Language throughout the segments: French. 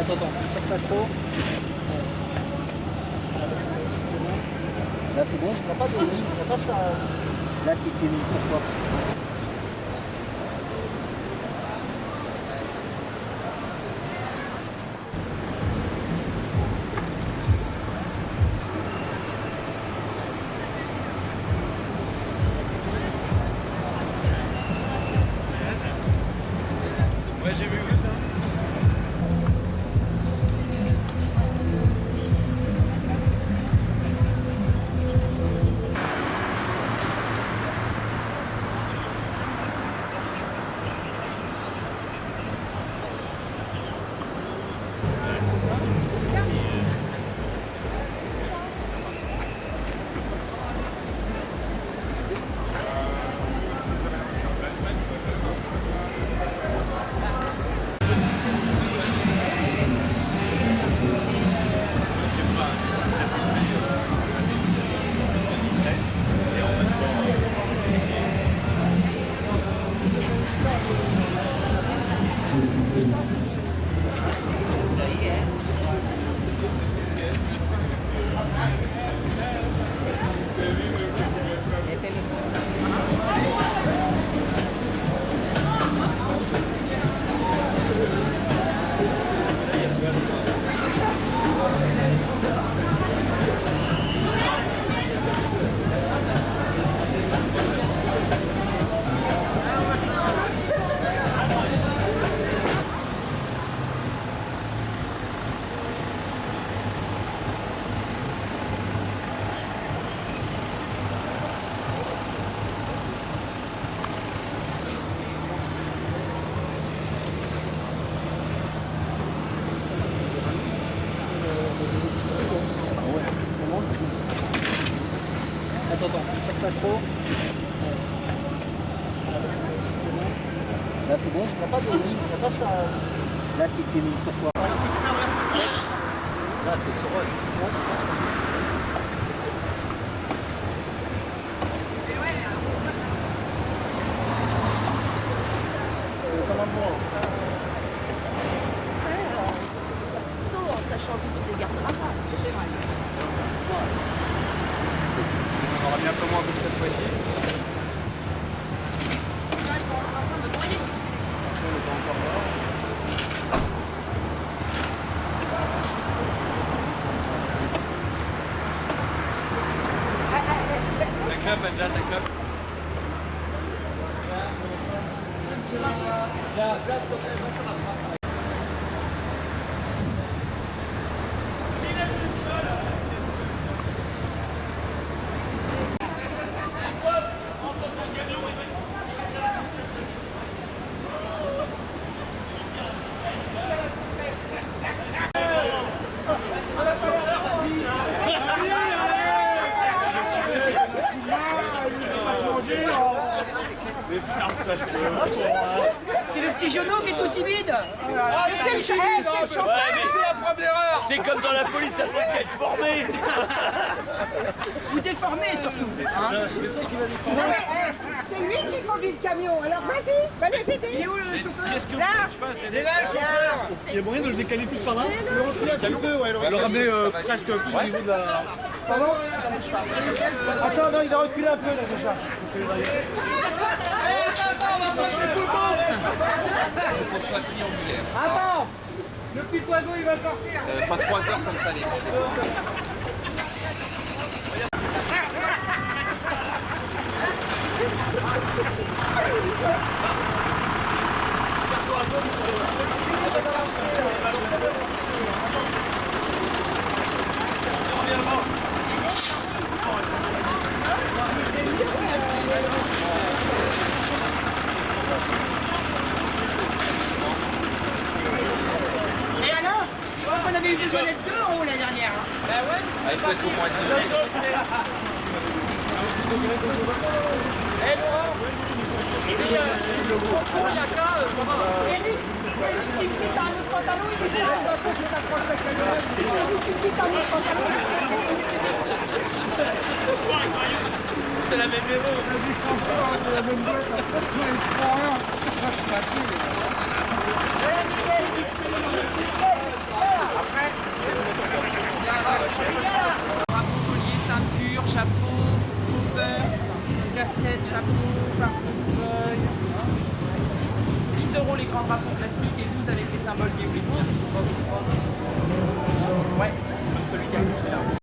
Attends, tire pas trop. Là c'est bon? Il n'y a pas de ligne, il n'y a pas ça. Là t'es mis pourquoi? Ouais, j'ai vu. Attends, tire pas trop. Là c'est bon? Il n'y a pas de ligne, il n'y a pas ça. Là t'es mis pourquoi? Là t'es sur eux. En sachant que tu les garderas pas, c'est vrai. On aura bientôt moins que cette fois-ci. La clope, Adjane, la clope. C'est le petit genou qui est tout timide. C'est le chauffeur. C'est comme dans la police, ça peut être formé. Ou déformé surtout. C'est lui qui conduit le camion, alors vas-y, va les aider. Il est où le chauffeur? Qu'est-ce que Là. je fasse? Il est là, le chauffeur. Il y a moyen de le décaler plus par là? Le reculer un petit peu, ouais. Le ramener presque plus au niveau de la... Pardon? Attends, non, il va reculer un peu là déjà. Attends! Le petit oiseau, il va sortir. Pas 3 heures comme ça, les gars. Et alors, je crois qu'on avait eu besoin d'être deux en haut la dernière. Ah, il faut être au moins 2. Eh Laurent! Le faucon, il y a qu'à, ça va. Eric, tu me dis dans le pantalon, il est sale. Eric, tu me dis dans le pantalon, C'est la même maison. C'est la même boîte, il prend rien. il est sale. les grands drapeaux classiques et 12 avec les symboles géométriques. Ouais, celui qui a couché là.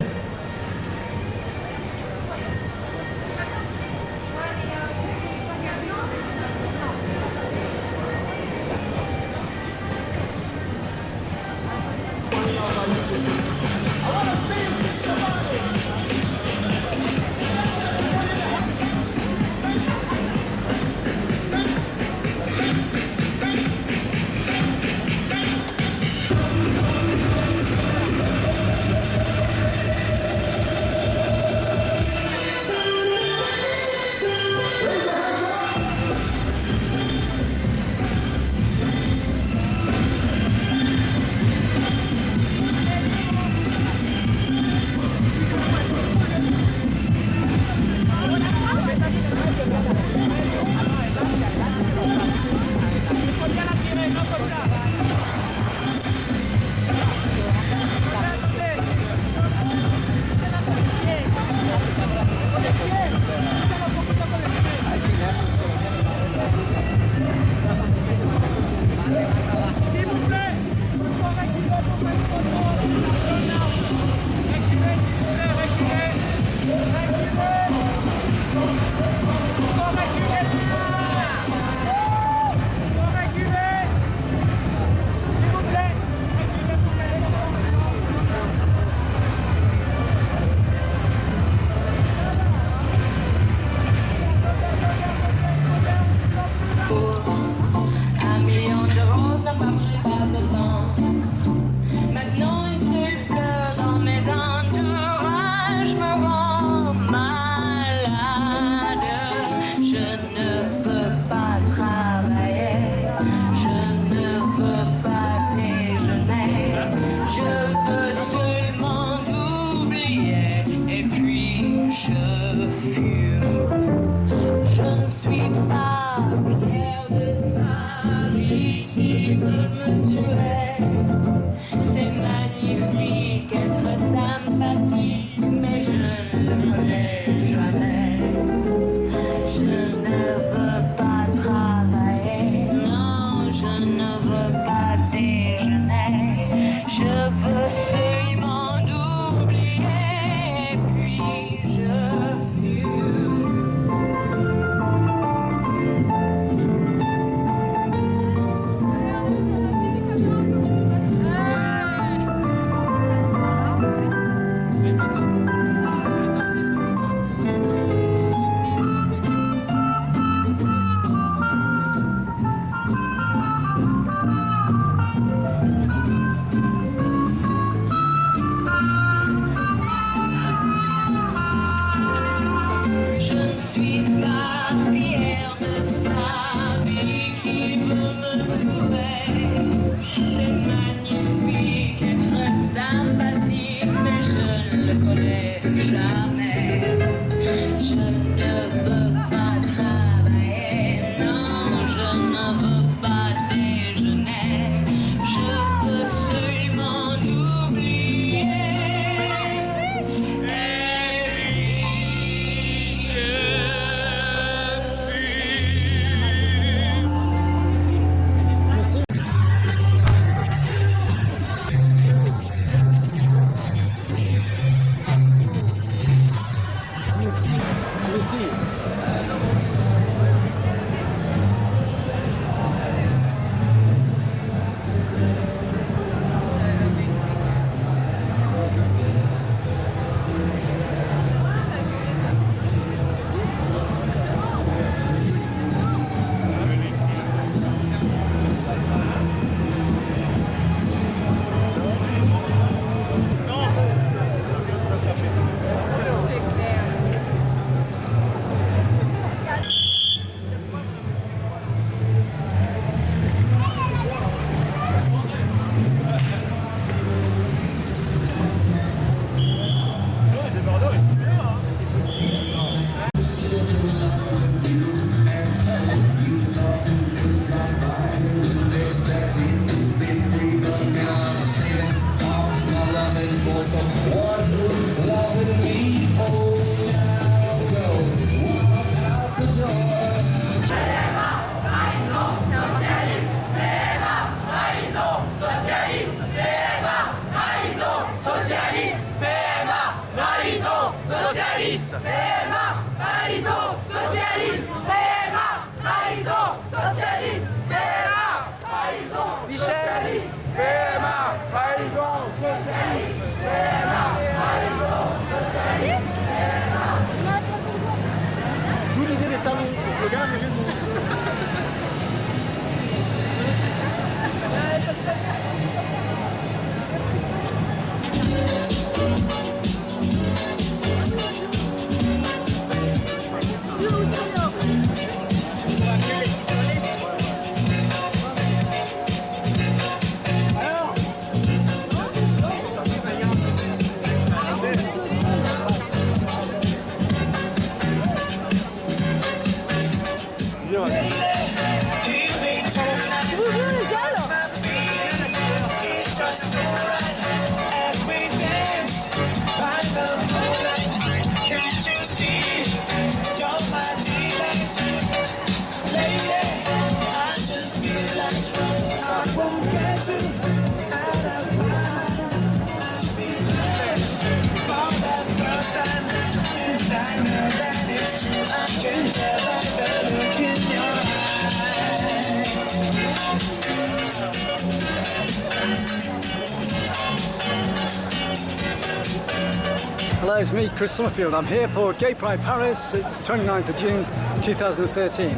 Hello, it's me, Chris Summerfield. I'm here for Gay Pride Paris. It's the 29th of June 2013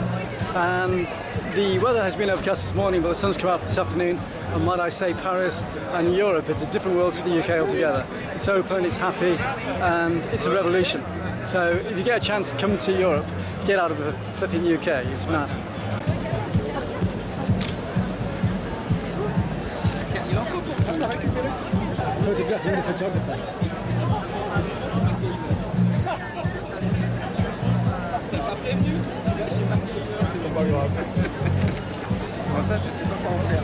and the weather has been overcast this morning, but the sun's come out this afternoon, and might I say Paris and Europe, it's a different world to the UK altogether. It's open, it's happy, and it's a revolution. So if you get a chance, come to Europe, get out of the flipping UK, it's mad. Photographing the photographer. Ça, je sais pas quoi en faire.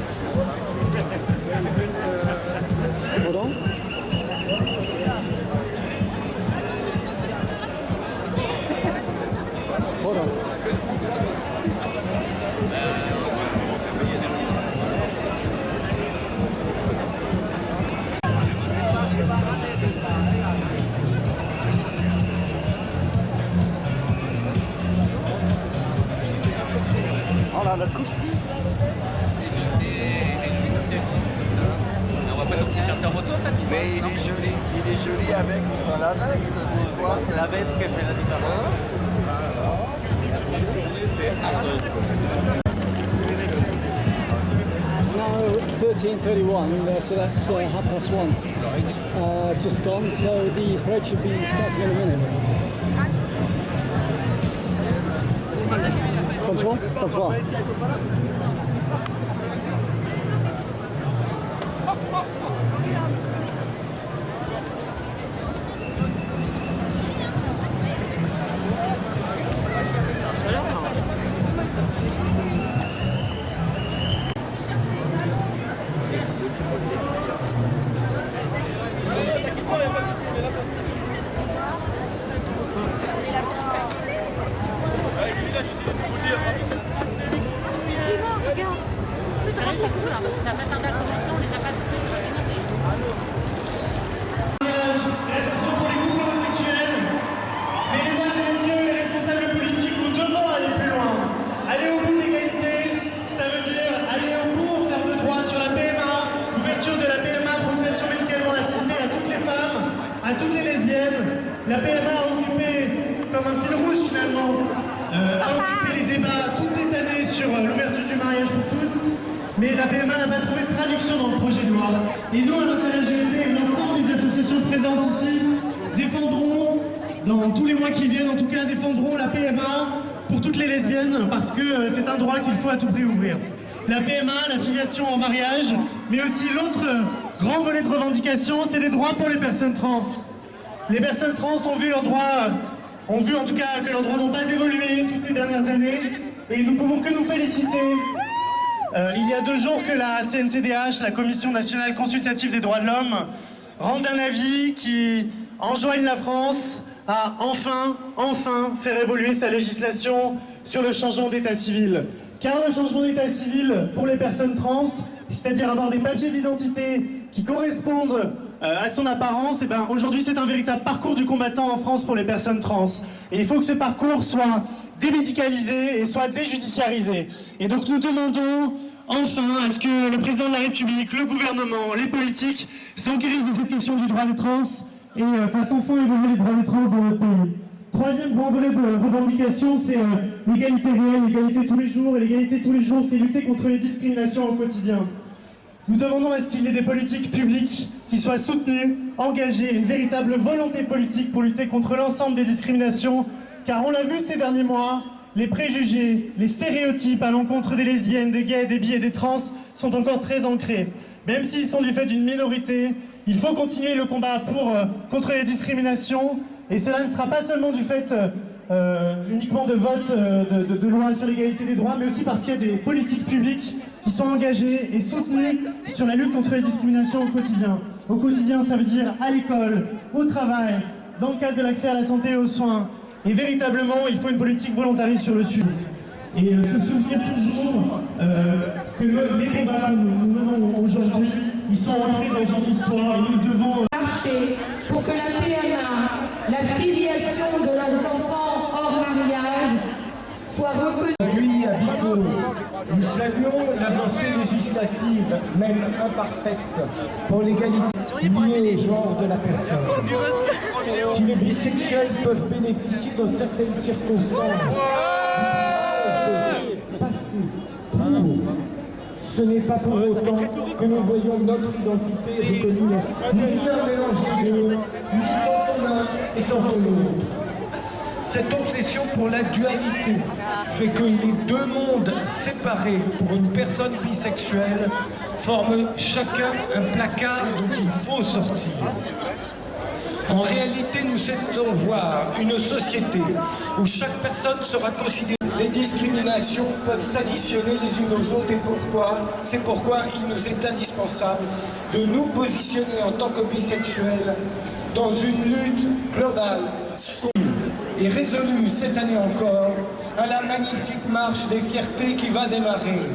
Pardon? Pardon? On va pas nous t-shirt en moto en fait. Mais il est joli avec ou sans la veste, c'est quoi? C'est la veste qui fait la différence. It's now 13:31, so that's 1:30, just gone, so the parade should be starting in a minute. Bonjour, bonsoir. La PMA a occupé, comme un fil rouge finalement, a occupé les débats toute cette année sur l'ouverture du mariage pour tous, mais la PMA n'a pas trouvé de traduction dans le projet de loi. Et nous, à l'Inter-LGBT, l'ensemble des associations présentes ici, défendront, dans tous les mois qui viennent en tout cas, défendront la PMA pour toutes les lesbiennes, parce que c'est un droit qu'il faut à tout prix ouvrir. La PMA, la filiation en mariage, mais aussi l'autre grand volet de revendication, c'est les droits pour les personnes trans. Les personnes trans ont vu leurs droits, ont vu en tout cas que leurs droits n'ont pas évolué toutes ces dernières années, et nous ne pouvons que nous féliciter. Il y a 2 jours que la CNCDH, la Commission nationale consultative des droits de l'homme, rende un avis qui enjoigne la France à enfin faire évoluer sa législation sur le changement d'état civil. Car le changement d'état civil pour les personnes trans, c'est-à-dire avoir des papiers d'identité qui correspondent à son apparence, et ben aujourd'hui c'est un véritable parcours du combattant en France pour les personnes trans. Et il faut que ce parcours soit démédicalisé et soit déjudiciarisé. Et donc nous demandons enfin à ce que le président de la République, le gouvernement, les politiques s'enquérissent de cette question du droit des trans et fassent enfin évoluer les droits des trans dans notre pays. Troisième grand volet de revendication, c'est l'égalité réelle, l'égalité tous les jours. Et l'égalité tous les jours, c'est lutter contre les discriminations au quotidien. Nous demandons à ce qu'il y ait des politiques publiques qui soient soutenues, engagées, une véritable volonté politique pour lutter contre l'ensemble des discriminations, car on l'a vu ces derniers mois, les préjugés, les stéréotypes à l'encontre des lesbiennes, des gays, des bi et des trans sont encore très ancrés. Même s'ils sont du fait d'une minorité, il faut continuer le combat contre les discriminations, et cela ne sera pas seulement du fait uniquement de vote de loi sur l'égalité des droits, mais aussi parce qu'il y a des politiques publiques qui sont engagées et soutenues sur la lutte contre les discriminations au quotidien. Au quotidien, ça veut dire à l'école, au travail, dans le cadre de l'accès à la santé et aux soins. Et véritablement, il faut une politique volontariste sur le sujet. et se souvenir toujours que les débats que nous menons aujourd'hui, ils sont entrés dans une histoire et nous devons marcher pour que la PMA, la filiation de leurs enfants hors mariage, soit reconnue. Aujourd'hui, à Bicône, nous saluons l'avancée législative, même imparfaite, pour l'égalité liée au genre de la personne. Si les bisexuels peuvent bénéficier dans certaines circonstances, ce n'est pas pour autant que nous voyons notre identité reconnue. Ni un mélange des deux, ni tantôt l'un et tantôt l'autre. Cette obsession pour la dualité fait que les deux mondes séparés pour une personne bisexuelle forment chacun un placard dont il faut sortir. En réalité, nous souhaitons voir une société où chaque personne sera considérée. Les discriminations peuvent s'additionner les unes aux autres et c'est pourquoi il nous est indispensable de nous positionner en tant que bisexuels dans une lutte globale et résolue cette année encore à la magnifique marche des fiertés qui va démarrer.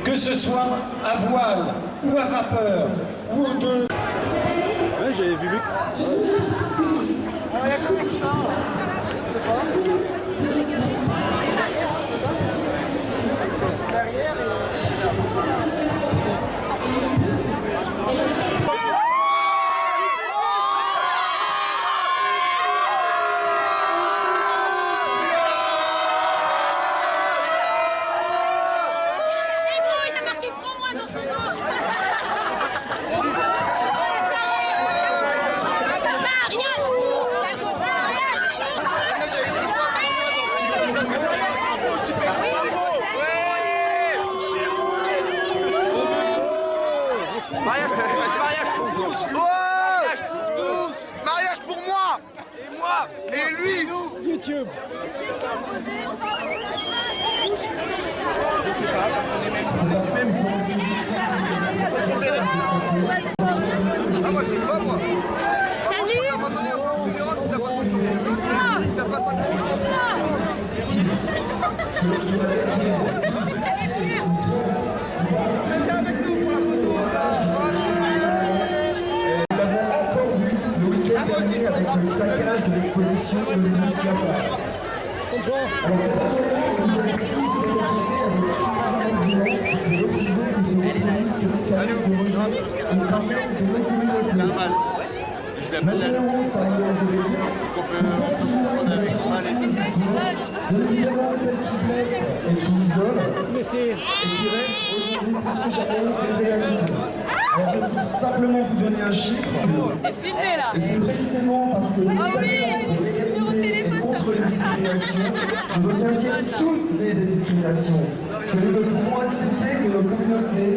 Que ce soit à voile ou à vapeur ou aux deux. Ouais, j'avais vu Luc. Mariage pour tous. Mariage pour tous. Mariage pour moi. Et moi. Et lui. Nous. YouTube. Ah, moi, je sais pas, moi. Salut. Ça passe à avec nous pour la photo. Avec le saccage de l'exposition de l'Initiative. Alors c'est pas pour nous avons tous été confrontés avec suffisamment de violence et refusé que ce reproduise ces mécanismes de rejet au sein de nos communautés. Malheureusement, par ailleurs, je vais dire, évidemment celle qui blesse et qui isole, et qui reste aujourd'hui plus que jamais une réalité. Alors je veux simplement vous donner un chiffre. Et c'est précisément parce que nous sommes pour l'égalité et contre les discriminations, je veux bien dire toutes les discriminations, que nous ne pouvons accepter que nos communautés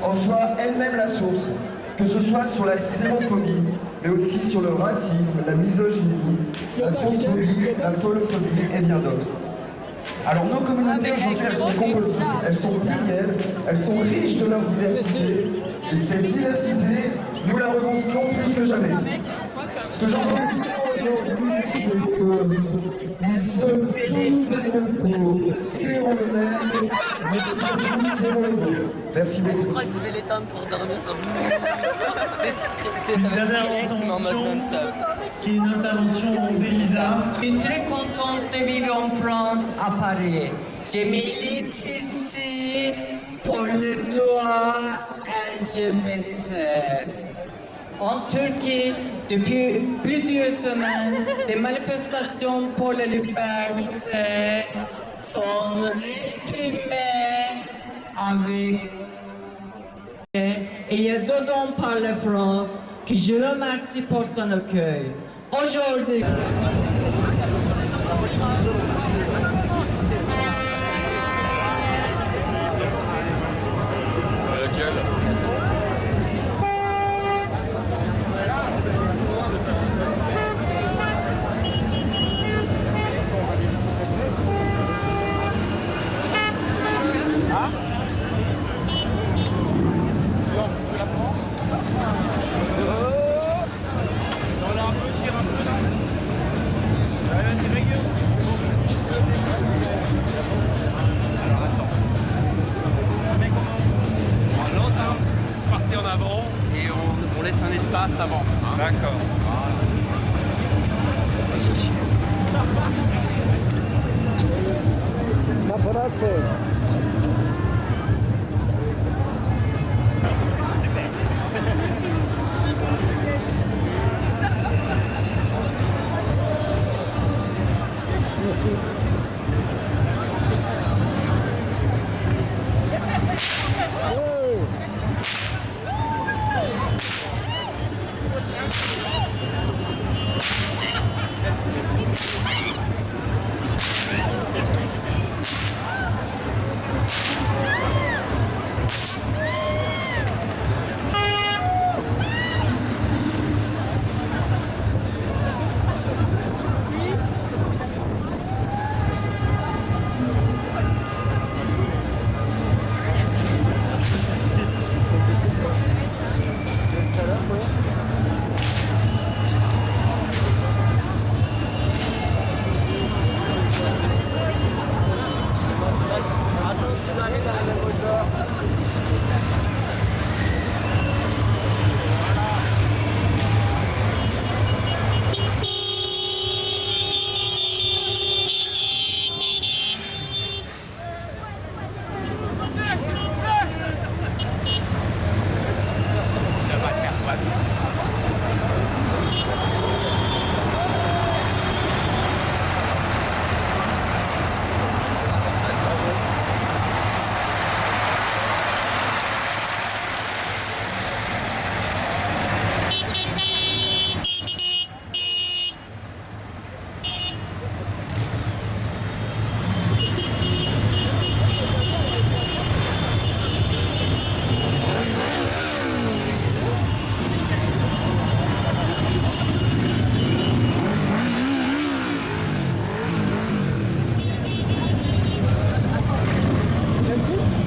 en soient elles-mêmes la source, que ce soit sur la xénophobie, mais aussi sur le racisme, la misogynie, la transphobie, la folophobie et bien d'autres. Alors nos communautés aujourd'hui, elles sont composites, elles sont plurielles, elles sont riches de leur diversité, et cette diversité, nous la revendiquons plus que jamais. Ce que j'entends aujourd'hui, c'est que nous sommes tous égaux, serrons le même, mais tous serrons égaux. Merci beaucoup. Je crois que je vais l'éteindre pour dormir sans vous. Une dernière intervention, qui est une intervention d'Elisa. Je suis très contente de vivre en France, à Paris. Je milite ici pour le droit LGBT. En Turquie, depuis plusieurs semaines, les manifestations pour la liberté sont réprimées avec... Il y a 2 ans par la France, que je remercie pour son accueil. Aujourd'hui... Laquelle? passe avant. Hein. D'accord. Paparazzi. Merci.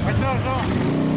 Maintenant, Jean.